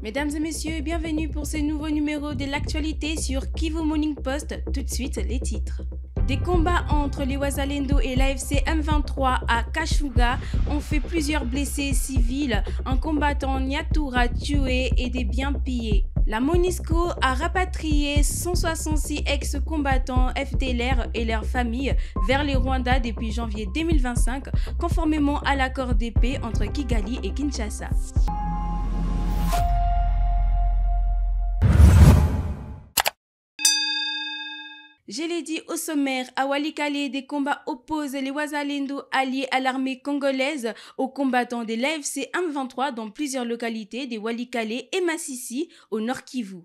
Mesdames et messieurs, bienvenue pour ce nouveau numéro de l'actualité sur Kivu Morning Post. Tout de suite, les titres. Des combats entre les Wazalendo et l'AFC M23 à Kashuga ont fait plusieurs blessés civils, un combattant Nyatura tué et des biens pillés. La MONUSCO a rapatrié 166 ex-combattants FDLR et leurs familles vers le Rwanda depuis janvier 2025, conformément à l'accord de paix entre Kigali et Kinshasa. Je l'ai dit au sommaire, à Walikale, des combats opposent les Wazalendo alliés à l'armée congolaise aux combattants de l'AFC M23 dans plusieurs localités de Walikale et Massissi au Nord Kivu.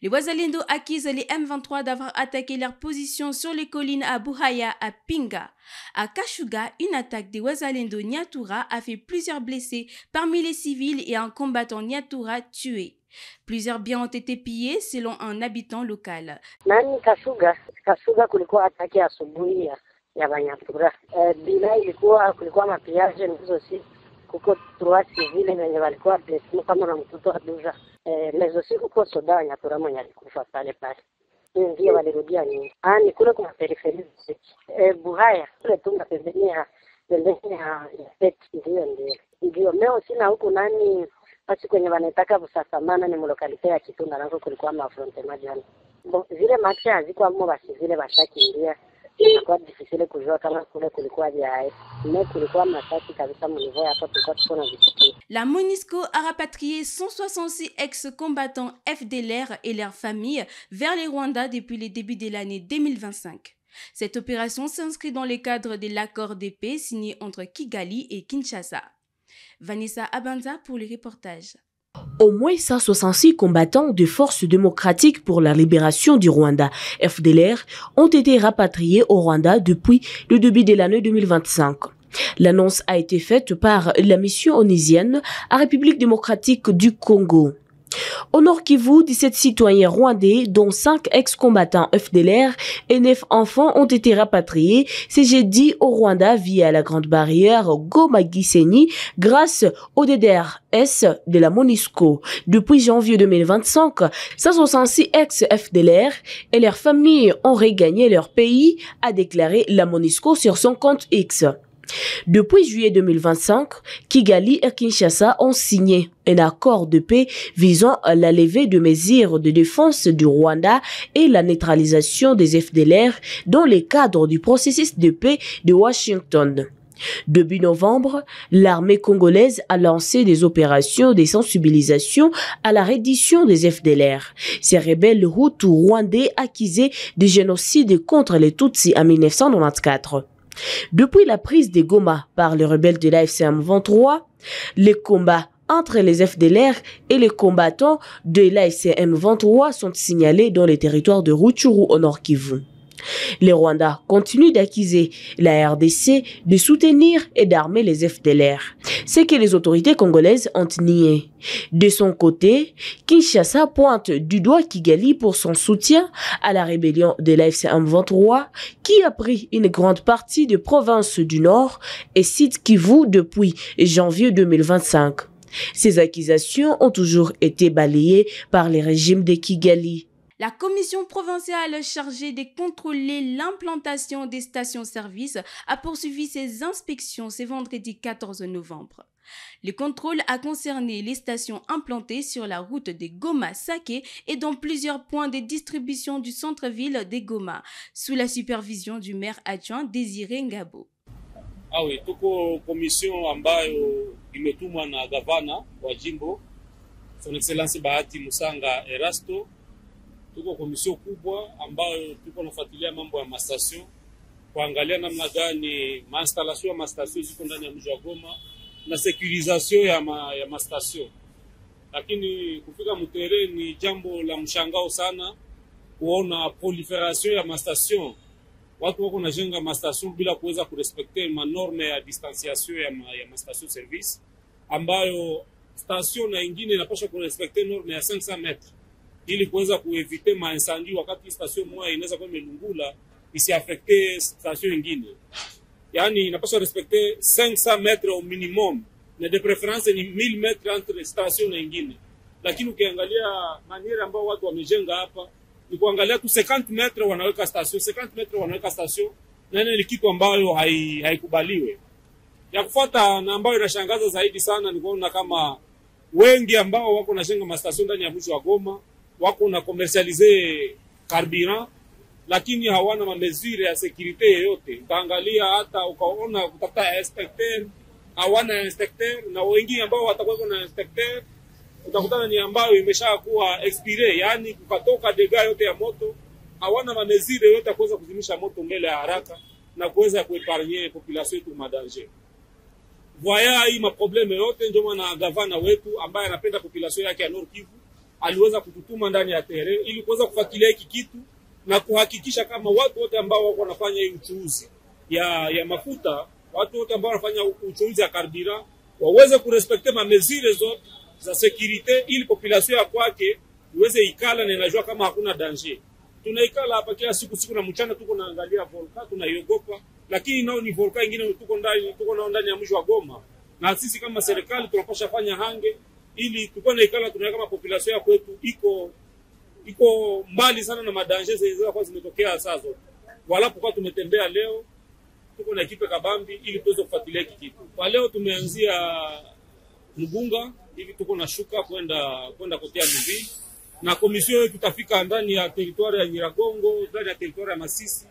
Les Wazalendo accusent les M23 d'avoir attaqué leur position sur les collines à Buhaya, à Pinga. À Kashuga, une attaque des Wazalendo Nyatura a fait plusieurs blessés parmi les civils et un combattant Nyatura tué. Plusieurs biens ont été pillés selon un habitant local. Nani Kashuga kulikuwa ataki asubuhi ya Banyatura. Bila kulikuwa mapiaje nizo si kuko trois civile wenye walikuwa blessés kama na mtoto aduza. Mezo si kuko soda Banyatura mwenye alikufa pale. Ndio walirudia nyingi. Ni kule kwa periphery. Buhaya kule tunga pembeni ya pet ndio leo sina huko nani basi kwenye wanataka busasamana ni mlokalite ya Kitunda nako kulikuwa mafronte majani. Zile machi hazikuwa mmo basi zile bashakimbia. Ilikuwa difficile kujua kama kule kulikuwa jae. Mais kulikuwa masaki kabisa mnivo hapo tulikuwa tuko na visiki. La MONUSCO a rapatrié 166 ex-combattants FDLR et leurs familles vers le Rwanda depuis le début de l'année 2025. Cette opération s'inscrit dans le cadre de l'accord de paix signé entre Kigali et Kinshasa. Vanessa Abanza pour le reportage. Au moins 166 combattants de Forces démocratiques pour la libération du Rwanda, FDLR, ont été rapatriés au Rwanda depuis le début de l'année 2025. L'annonce a été faite par la mission onusienne à République démocratique du Congo. Au Nord Kivu, 17 citoyens rwandais, dont 5 ex-combattants FDLR et 9 enfants ont été rapatriés ce jeudi au Rwanda via la Grande Barrière Goma-Gisenyi grâce au DDRS de la MONUSCO. Depuis janvier 2025, 166 ex-FDLR et leurs familles ont regagné leur pays, a déclaré la MONUSCO sur son compte X. Depuis juillet 2025, Kigali et Kinshasa ont signé un accord de paix visant à la levée de mesures de défense du Rwanda et la neutralisation des FDLR dans le cadre du processus de paix de Washington. Début novembre, l'armée congolaise a lancé des opérations de sensibilisation à la reddition des FDLR. Ces rebelles hutus rwandais accusés de génocide contre les Tutsis en 1994. Depuis la prise de Goma par les rebelles de l'AFC M23, les combats entre les FDLR et les combattants de l'AFC M23 sont signalés dans les territoires de Rutshuru au Nord Kivu. Les Rwandais continuent d'accuser la RDC de soutenir et d'armer les FDLR, ce que les autorités congolaises ont nié. De son côté, Kinshasa pointe du doigt Kigali pour son soutien à la rébellion de l'AFC M23 qui a pris une grande partie des provinces du Nord et Sud Kivu depuis janvier 2025. Ces accusations ont toujours été balayées par les régimes de Kigali. La commission provinciale chargée de contrôler l'implantation des stations-service a poursuivi ses inspections ce vendredi 14 novembre. Le contrôle a concerné les stations implantées sur la route de Goma-Sake et dans plusieurs points de distribution du centre-ville de Goma, sous la supervision du maire adjoint Désiré Ngabo. Ah oui, tuko commission ambayo imetumwa na gavana wa jimbo Son Excellency Bahati Musanga Erasto. Tuko komisio kubwa ambayo tuko nafuatilia mambo ya mastation kuangalia namna gani installation ya mastation ziko ndani ya mji wa Goma na securisation ya mastation. Lakini kufika mtere ni jambo la mshangao sana kuona proliferation ya mastation. Watu wako najenga mastation bila kuweza kurespekte manorme ya distanciation ya mastation service ambayo station na ingine inapaswa kurespekte norme ya 500 metres. Ili kuweza kuevite maincendie wakati station moja inaweza kuwa imelungula isiafekte station nyingine. Yani inapaswa respecter 500 metres au minimum, na de preference ni 1000 metres entre station na nyingine. lakini ukiangalia maniera ambao watu wamejenga hapa ni kuangalia tu 50 metre wanaweka station, 50 metre wanaweka station, na ni kitu ambayo haikubaliwe. Ya kufuata na ambayo inashangaza zaidi sana ni kuona kama wengi ambao wako na jenga mastation ndani ya mji wa Goma wako na commercialiser carburant, lakini hawana mamezire ya securite yoyote. Utaangalia hata ukaona kutafuta inspecteur, hawana inspecteur, na wengi ambao watakuwa na inspecteur utakutana ni ambayo imeshakuwa expire, yani kukatoka dega yote ya moto, hawana mamezire yote kuweza kuzimisha moto mbele ya haraka na kuweza kuepargne population yetu madanger. Voya hii maprobleme yote ndio maana gavana wetu ambaye anapenda population yake ya Nord Kivu aliweza kututuma ndani ya terrain ili kuweza kufuatilia hiki kitu na kuhakikisha kama watu wote ambao wako wanafanya hii uchuuzi ya mafuta, watu wote ambao wanafanya uchuuzi ya carburant waweze kurespekte mamezire zote za securite ili population ya kwake iweze ikala na inajua kama hakuna danger. Tunaikala hapa kila siku na mchana tuko naangalia volka, tunaiogopa, lakini nao ni volka nyingine tuko ndani ya mji wa Goma. Na sisi kama serikali tunapaswa fanya hange ili tuko na ikala tunaweka kama population ya kwetu iko mbali sana na madanger zilizokuwa zimetokea sasa. Walapo kwa tumetembea leo tuko na ekipe kabambi ili tuweze kufuatilia hiki kitu. Kwa leo tumeanzia Mbunga hivi tuko na shuka kwenda kotea Lubi, na komisio yetu tutafika ndani ya territoire ya Nyiragongo, ndani ya territoire ya Masisi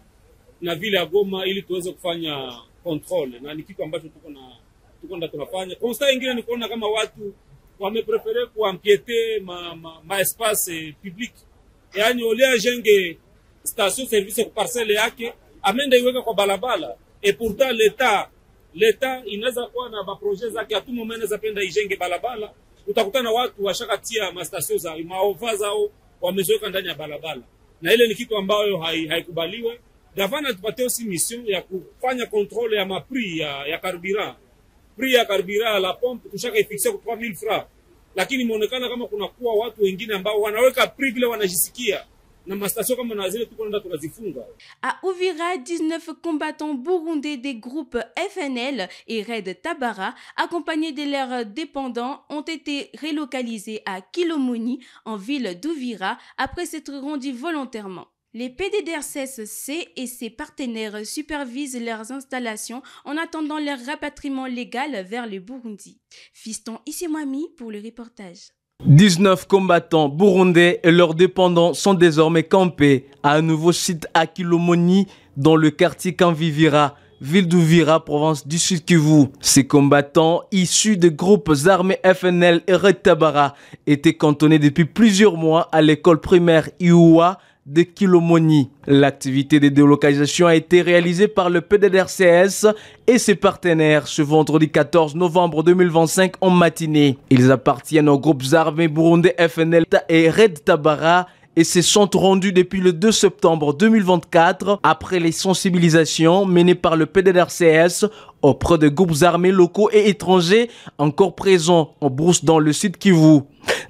na vile ya Goma ili tuweze kufanya control, na ni kitu ambacho tuko tunafanya. Constat nyingine ni kuona kama watu wameprefere kuampiete ma espace public, yani olea jenge station service kwa parcelle yake amenda iweka kwa balabala, et pourtant l'État inaweza kuwa na maprojet zake à tout moment za penda ijenge balabala, utakutana watu washakatia ma station za maova zao wamezoeka ndani ya balabala, na ile ni kitu ambayo haikubaliwe. Gavana tupatie aussi mission ya kufanya contrôle ya mapri ya carburant. Prix ya carburant la pompe tushaka ifixe kwa 3000 francs, lakini imeonekana kama kuna kuwa watu wengine ambao wanaweka prix vile wanajisikia. À Uvira, 19 combattants burundais des groupes FNL et Red Tabara, accompagnés de leurs dépendants, ont été relocalisés à Kilomoni, en ville d'Uvira, après s'être rendus volontairement. Les PDDRCS et ses partenaires supervisent leurs installations en attendant leur rapatriement légal vers le Burundi. Fiston Issemouami pour le reportage. 19 combattants burundais et leurs dépendants sont désormais campés à un nouveau site à Kilomoni dans le quartier Kanvivira, ville d'Uvira, province du Sud Kivu. Ces combattants issus des groupes armés FNL et Red Tabara étaient cantonnés depuis plusieurs mois à l'école primaire Iwa de Kilomoni. L'activité de délocalisation a été réalisée par le PDDRCS et ses partenaires ce vendredi 14 novembre 2025 en matinée. Ils appartiennent aux groupes armés burundais FNL et Red Tabara et se sont rendus depuis le 2 septembre 2024 après les sensibilisations menées par le PDDRCS auprès de groupes armés locaux et étrangers encore présents en brousse dans le Sud Kivu.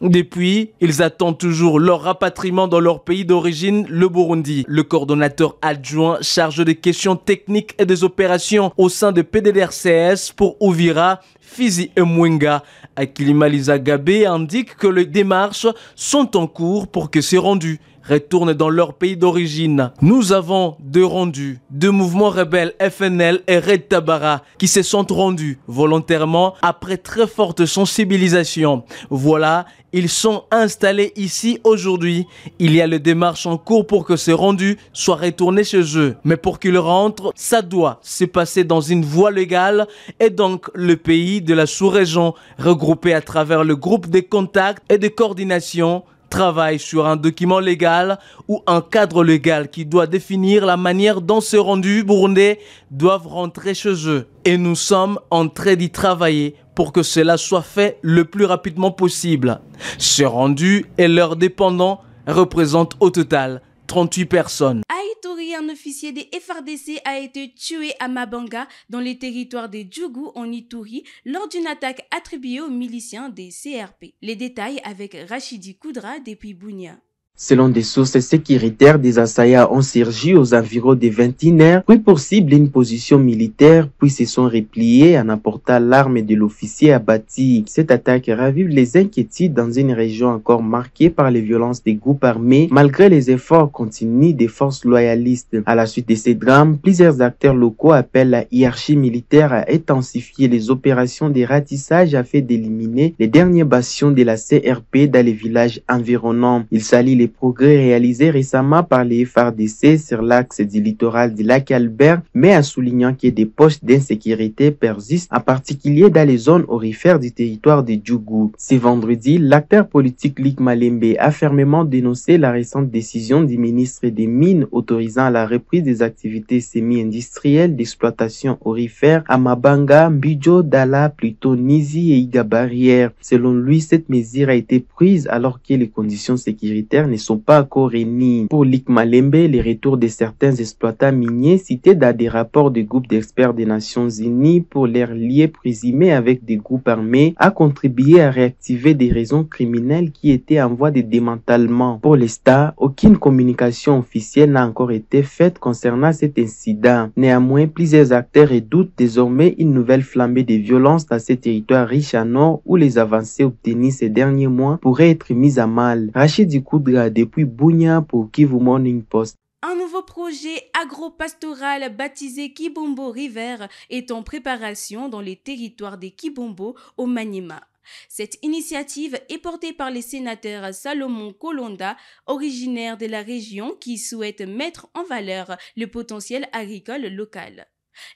Depuis, ils attendent toujours leur rapatriement dans leur pays d'origine, le Burundi. Le coordonnateur adjoint chargé des questions techniques et des opérations au sein de PDDRCS pour Uvira, Fizi et Mwenga, Akilima Lizagabe, indique que les démarches sont en cours pour que ces rendus retournent dans leur pays d'origine. Nous avons deux rendus, deux mouvements rebelles FNL et Red Tabara qui se sont rendus volontairement après très forte sensibilisation. Voilà, ils sont installés ici aujourd'hui. Il y a les démarches en cours pour que ces rendus soient retournés chez eux. Mais pour qu'ils rentrent, ça doit se passer dans une voie légale et donc le pays de la sous-région regroupé à travers le groupe de contacts et de coordination travaille sur un document légal ou un cadre légal qui doit définir la manière dont ces rendus burundais doivent rentrer chez eux. Et nous sommes en train d'y travailler pour que cela soit fait le plus rapidement possible. Ces rendus et leurs dépendants représentent au total 38 personnes. À Ituri, un officier des FRDC a été tué à Mabanga, dans les territoires de Djougou en Ituri, lors d'une attaque attribuée aux miliciens des CRP. Les détails avec Rachidi Koudra depuis Bunia. Selon des sources sécuritaires, des assaillants ont surgi aux environs des 21h, puis pour cible une position militaire, puis se sont repliés en apportant l'arme de l'officier abattu. Cette attaque ravive les inquiétudes dans une région encore marquée par les violences des groupes armés, malgré les efforts continus des forces loyalistes. À la suite de ces drames, plusieurs acteurs locaux appellent la hiérarchie militaire à intensifier les opérations de ratissage afin d'éliminer les derniers bastions de la CRP dans les villages environnants. Il s'allie les progrès réalisés récemment par les FARDC sur l'axe du littoral du lac Albert, mais en soulignant que des poches d'insécurité persistent, en particulier dans les zones aurifères du territoire de Djougou. Ce vendredi, l'acteur politique Lick Malembe a fermement dénoncé la récente décision du ministre des Mines autorisant la reprise des activités semi-industrielles d'exploitation aurifère à Mabanga, Mbidjo, Dala, Pluto, Nizi et Iga Barrière. Selon lui, cette mesure a été prise alors que les conditions sécuritaires ne sont pas encore réunies. Pour Lick Malembe, les retours de certains exploitants miniers cités dans des rapports du groupe d'experts des Nations Unies pour leurs liens présumés avec des groupes armés a contribué à réactiver des réseaux criminels qui étaient en voie de démantèlement. Pour l'État, aucune communication officielle n'a encore été faite concernant cet incident. Néanmoins, plusieurs acteurs redoutent désormais une nouvelle flambée de violence dans ces territoires riches en or où les avancées obtenues ces derniers mois pourraient être mises à mal. Rachid Dikoudra depuis Bunia pour Kivu Morning Post. Un nouveau projet agro-pastoral baptisé Kibombo River est en préparation dans les territoires des Kibombo au Maniema. Cette initiative est portée par les sénateurs Salomon Kolonda, originaire de la région, qui souhaite mettre en valeur le potentiel agricole local.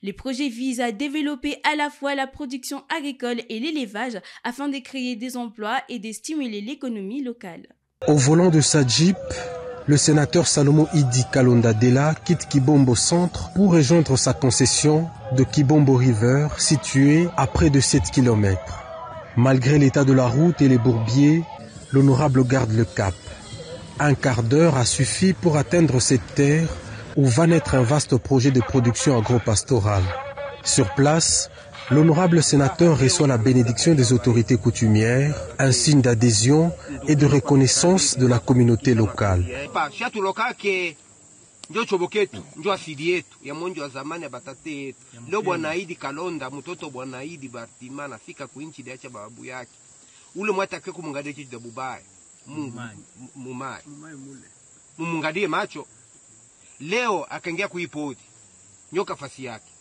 Les projets visent à développer à la fois la production agricole et l'élevage afin de créer des emplois et de stimuler l'économie locale. Au volant de sa Jeep, le sénateur Salomon Idi Kalonda Dela quitte Kibombo Centre pour rejoindre sa concession de Kibombo River située à près de 7 km. Malgré l'état de la route et les bourbiers, l'honorable garde le cap. Un quart d'heure a suffi pour atteindre cette terre où va naître un vaste projet de production agro-pastorale. Sur place, l'honorable sénateur reçoit la bénédiction des autorités coutumières, un signe d'adhésion et de reconnaissance de la communauté locale. Njo choboketu, njo asili yetu, ya monjo wa zamani ya batate yetu. Leo Bwana Idi Kalonda, mtoto Bwana Idi Bartima, nafika kuinchi diacha babu yake. Ule mwata kwe kumungadie chichi da bubaye. Mumai. Mumungadie macho. Leo akaingia kuipodi. Nyoka fasi yake.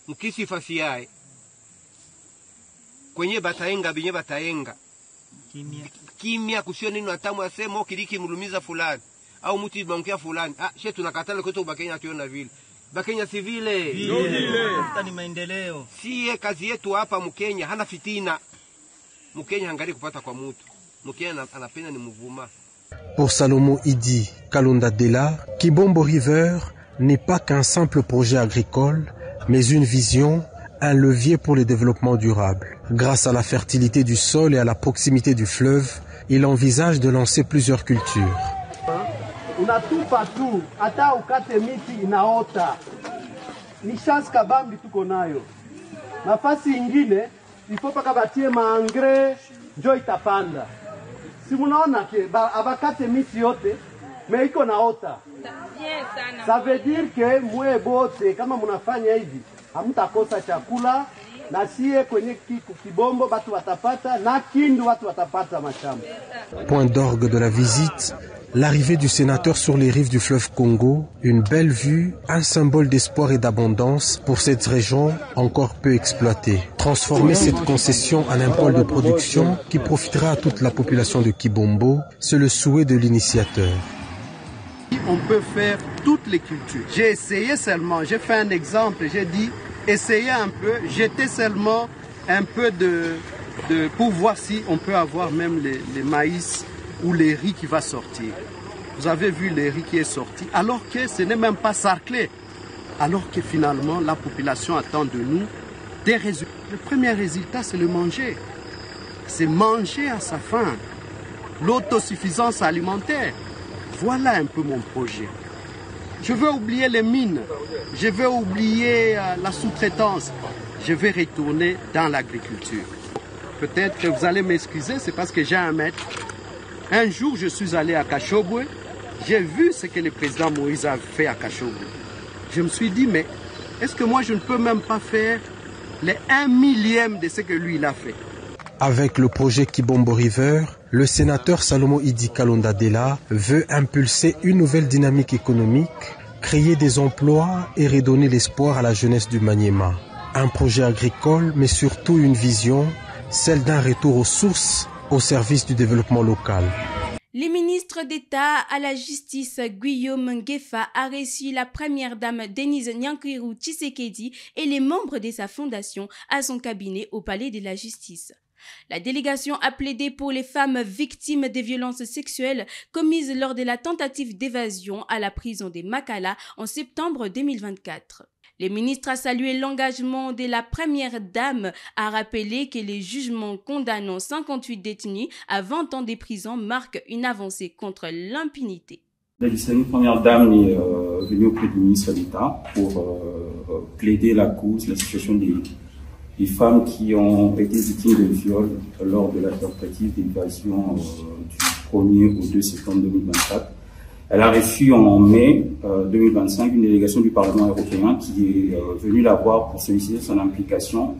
Mkisi fasi yae. Kwenye bataenga, binye bataenga. Kimia kusio nini watamu asemo kiriki mulumiza fulani. Au muti bankia fulani. She tunakatala kwetu Bakenya tuona vile. Bakenya si vile. Ni maendeleo. Siye kazi yetu hapa Mkenya hana fitina. Mkenya hangali kupata kwa mtu. Mkenya anapenda ni mvuma. Pour Salomon Idi Kalonda Dela, Kibombo River n'est pas qu'un simple projet agricole, mais une vision, un levier pour le développement durable. Grâce à la fertilité du sol et à la proximité du fleuve, il envisage de lancer plusieurs cultures. Unatupa tu, hata ukate miti inaota. Ni chance kabambi tuko nayo. Nafasi ingine, ifo paka batie maangre, njo itapanda. Si munaona ke, abakate miti yote, me iko naota. Ça veut dire que mwe bote, kama munafanya hivi, hamutakosa chakula, na siye kwenye Kibombo batu watapata, na Kindu watu watapata mashamba. Point d'orgue de la visite, l'arrivée du sénateur sur les rives du fleuve Congo, une belle vue, un symbole d'espoir et d'abondance pour cette région encore peu exploitée. Transformer cette concession en un pôle de production qui profitera à toute la population de Kibombo, c'est le souhait de l'initiateur. On peut faire toutes les cultures. J'ai essayé seulement, j'ai fait un exemple, j'ai dit, essayez un peu, jetez seulement un peu pour voir si on peut avoir même les maïs ou les riz qui va sortir. Vous avez vu les riz qui est sorti, alors que ce n'est même pas sarclé. Alors que finalement, la population attend de nous des résultats. Le premier résultat, c'est le manger. C'est manger à sa faim. L'autosuffisance alimentaire. Voilà un peu mon projet. Je veux oublier les mines. Je veux oublier la sous-traitance. Je vais retourner dans l'agriculture. Peut-être que vous allez m'excuser, c'est parce que j'ai un maître Un jour, je suis allé à Kachobwe, j'ai vu ce que le président Moïse a fait à Kachobwe. Je me suis dit, mais est-ce que moi je ne peux même pas faire les 1 millième de ce que lui il a fait? Avec le projet Kibombo River, le sénateur Salomo Idi Kalonda Dela veut impulser une nouvelle dynamique économique, créer des emplois et redonner l'espoir à la jeunesse du Maniema. Un projet agricole, mais surtout une vision, celle d'un retour aux sources au service du développement local. Le ministre d'État à la Justice, Guillaume Ngefa, a reçu la première dame Denise Nyankirou Tshisekedi et les membres de sa fondation à son cabinet au Palais de la Justice. La délégation a plaidé pour les femmes victimes des violences sexuelles commises lors de la tentative d'évasion à la prison de Makala en septembre 2024. Le ministre a salué l'engagement de la première dame, a rappelé que les jugements condamnant 58 détenus à 20 ans de prison marquent une avancée contre l'impunité. La première dame est venue auprès du ministre d'État pour plaider la cause, la situation des femmes qui ont été victimes de viol lors de la tentative d'évasion du 1er au 2 septembre 2024. Elle a reçu en mai 2025 une délégation du Parlement européen qui est venue la voir pour solliciter son implication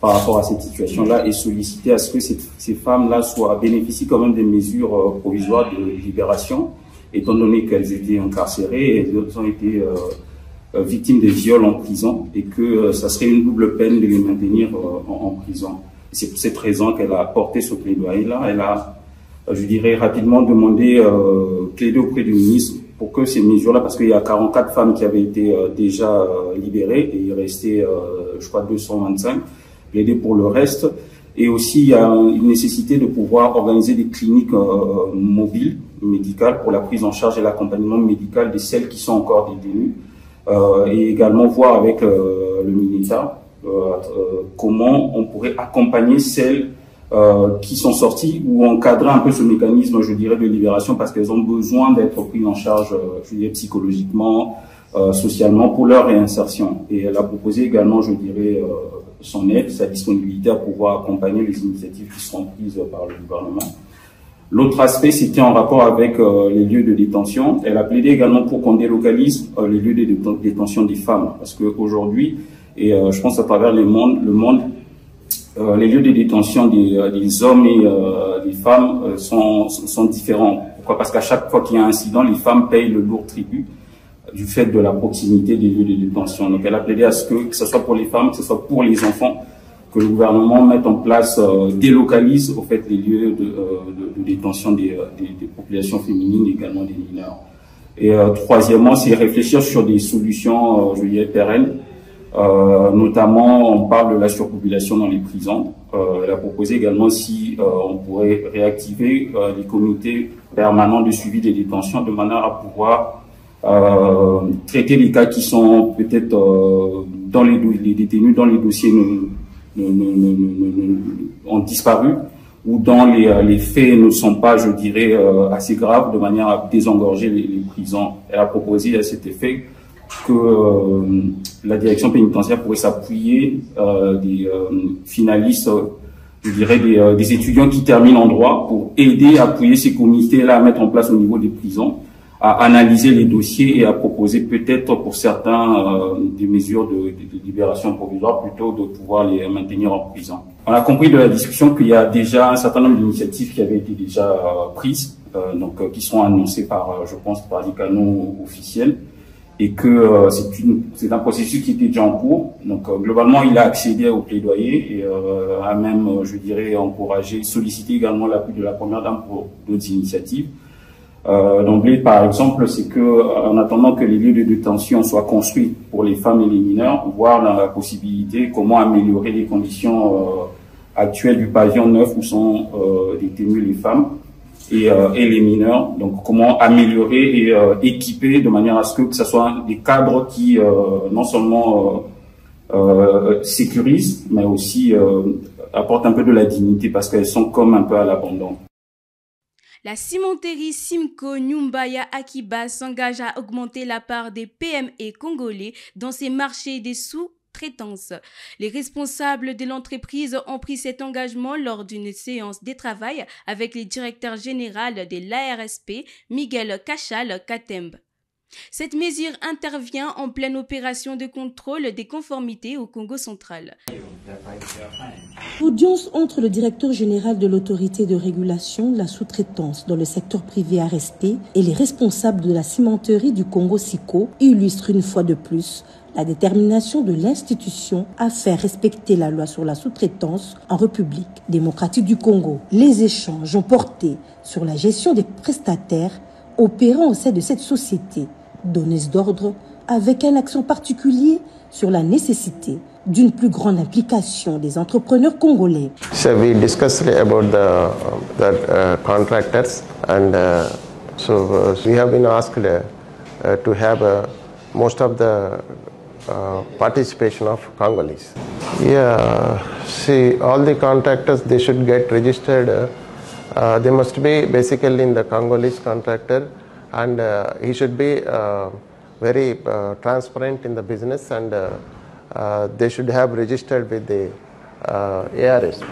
par rapport à cette situation-là et solliciter à ce que ces femmes-là bénéficient quand même des mesures provisoires de libération, étant donné qu'elles étaient incarcérées et elles ont été victimes de viols en prison et que ça serait une double peine de les maintenir en prison. C'est pour cette raison qu'elle a porté ce plaidoyer-là. Elle a, je dirais, rapidement demandé, plaider auprès du ministre pour que ces mesures-là, parce qu'il y a 44 femmes qui avaient été déjà libérées et il restait, je crois, 225, plaider pour le reste. Et aussi, il y a une nécessité de pouvoir organiser des cliniques mobiles, médicales, pour la prise en charge et l'accompagnement médical de celles qui sont encore détenues. Et également voir avec le ministère comment on pourrait accompagner celles qui sont sorties ou encadrer un peu ce mécanisme, je dirais, de libération parce qu'elles ont besoin d'être prises en charge, je dirais, psychologiquement, socialement pour leur réinsertion. Et elle a proposé également, je dirais, son aide, sa disponibilité à pouvoir accompagner les initiatives qui seront prises par le gouvernement. L'autre aspect, c'était en rapport avec les lieux de détention. Elle a plaidé également pour qu'on délocalise les lieux de détention des femmes. Parce qu'aujourd'hui, et je pense à travers le monde, les lieux de détention des hommes et des femmes sont différents. Pourquoi? Parce qu'à chaque fois qu'il y a un incident, les femmes payent le lourd tribut du fait de la proximité des lieux de détention. Donc elle a plaidé à ce que ce soit pour les femmes, que ce soit pour les enfants, que le gouvernement mette en place, délocalise au fait les lieux de détention des populations féminines, également des mineurs. Et troisièmement, c'est réfléchir sur des solutions, je dirais, pérennes. Notamment, on parle de la surpopulation dans les prisons. Elle a proposé également si on pourrait réactiver les comités permanents de suivi des détentions de manière à pouvoir traiter les cas qui sont peut-être dans les détenus, dans les dossiers ont disparu ou dont les faits ne sont pas, je dirais, assez graves, de manière à désengorger les prisons. Elle a proposé à cet effet que la direction pénitentiaire pourrait s'appuyer des finalistes, je dirais des étudiants qui terminent en droit pour aider à appuyer ces comités-là à mettre en place au niveau des prisons, à analyser les dossiers et à proposer peut-être pour certains des mesures de libération provisoire plutôt de pouvoir les maintenir en prison. On a compris de la discussion qu'il y a déjà un certain nombre d'initiatives qui avaient été déjà prises, donc qui sont annoncées par, je pense, par les canaux officiels, et que c'est un processus qui était déjà en cours. Donc globalement, il a accédé au plaidoyer et a même, je dirais, encouragé, sollicité également l'appui de la première dame pour d'autres initiatives. D'emblée, par exemple, c'est que en attendant que les lieux de détention soient construits pour les femmes et les mineurs, voir la possibilité comment améliorer les conditions actuelles du pavillon 9 où sont détenues les femmes et les mineurs. Donc, comment améliorer et équiper de manière à ce que ce soit des cadres qui non seulement sécurisent, mais aussi apportent un peu de la dignité parce qu'elles sont comme un peu à l'abandon. La cimenterie Simco Nyumbaya Akiba s'engage à augmenter la part des PME congolais dans ses marchés des sous sous-traitance. Les responsables de l'entreprise ont pris cet engagement lors d'une séance de travail avec le directeur général de l'ARSP, Miguel Cachal Katembe. Cette mesure intervient en pleine opération de contrôle des conformités au Congo central. L'audience entre le directeur général de l'autorité de régulation de la sous-traitance dans le secteur privé ARSP et les responsables de la cimenterie du Congo SICO illustre une fois de plus la détermination de l'institution à faire respecter la loi sur la sous-traitance en République démocratique du Congo. Les échanges ont porté sur la gestion des prestataires opérant au sein de cette société, donneuse d'ordre avec un accent particulier sur la nécessité d'une plus grande implication des entrepreneurs congolais. So we discussed about the contractors and we have been asked to have most of the participation of Congolese. Yeah, see, all the contractors, they should get registered. They must be basically in the Congolese contractor, and he should be very transparent in the business, and they should have registered with the ARSP.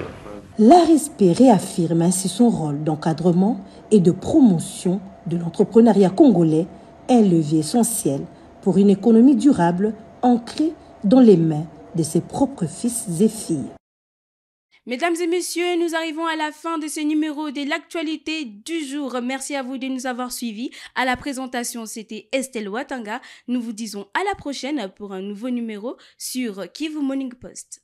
L'ARSP réaffirme ainsi son rôle d'encadrement et de promotion de l'entrepreneuriat congolais, un levier essentiel pour une économie durable ancrée dans les mains de ses propres fils et filles. Mesdames et messieurs, nous arrivons à la fin de ce numéro de l'actualité du jour. Merci à vous de nous avoir suivis. À la présentation, c'était Estelle Watanga. Nous vous disons à la prochaine pour un nouveau numéro sur Kivu Morning Post.